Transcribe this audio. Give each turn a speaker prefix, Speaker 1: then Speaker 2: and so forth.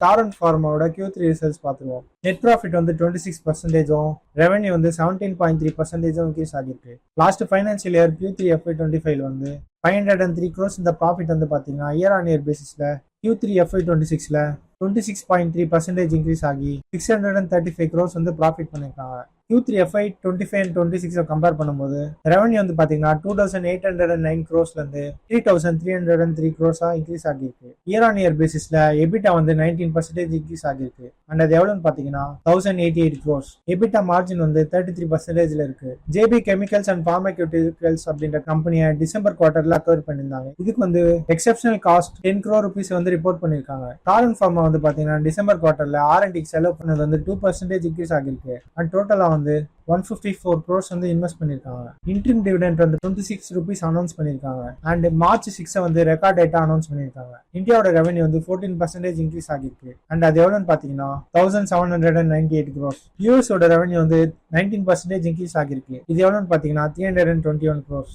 Speaker 1: Torrent ஃபார்மாவோட Q3 results பார்த்துருவோம். Net profit வந்து 26%, revenue வந்து 17.3% இன்க்ரீஸ் ஆகிருக்கு. Last financial year Q3 FY25 வந்து 503 crores இந்த ப்ராஃபிட் வந்து பார்த்தீங்கன்னா இயர் ஆன் இயர் பேசிஸ்ல Q3 FY26ல 26.3% இன்க்ரீஸ் ஆகி 635 crores வந்து ப்ராஃபிட் பண்ணியிருக்காங்க. Q3 FY25 and 26 கம்பேர் பண்ணும்போது ரெவன்யூ வந்து பார்த்தீங்கன்னா 2809 crores-லேருந்து 3303 crores-ஆ இன்க்ரீஸ் ஆகியிருக்கு. இயர் ஆன் இயர் பேசிஸ்ல எபிட்டா வந்து 19% இன்க்ரீஸ் ஆகியிருக்கு. அண்ட் அது எவ்வளோன்னு பார்த்தீங்கன்னா 1088 crores. எபிட்டா மார்ஜின் வந்து 33%ல இருக்கு. ஜேபி கெமிக்கல்ஸ் அண்ட் ஃபார்மக்யூட்டிகல்ஸ் அப்படின்ற கம்பெனியை டிசம்பர் குவார்டர்ல அக்வயர் பண்ணியிருந்தாங்க. இதுக்கு வந்து எக்ஸப்ஷனல் காஸ்ட் 10 crore rupees வந்து ரிப்போர்ட் பண்ணியிருக்காங்க. டாரண்ட் ஃபார்மா வந்து பார்த்தீங்கன்னா டிசம்பர் குவார்டர்ல R&D செலவு பண்ணது வந்து 2% இன்க்ரீஸ் ஆகியிருக்கு. அண்ட் டோட்டலா வந்து 154 crores வந்து இன்வெஸ்ட் பண்ணிருக்காங்க. இன்ட்ரிம் டிவிடெண்ட் வந்து 26 rupees அனௌன்ஸ் பண்ணிருக்காங்க. அண்ட் மார்ச் 6 வந்து ரெக்கார்ட் டேட்டா அனௌன்ஸ் பண்ணிருக்காங்க. இந்தியாவோட ரெவன்யூ வந்து 14% இன்க்ரீஸ் ஆகிருக்கு. அண்ட் அது எவ்வளவுன்னு பாத்தீங்கன்னா 1798 crores. யூஎஸோட ரெவன்யூ வந்து 19% இன்க்ரீஸ் ஆகிருக்கு. இது எவ்வளவுன்னு பாத்தீங்கன்னா 321 crores.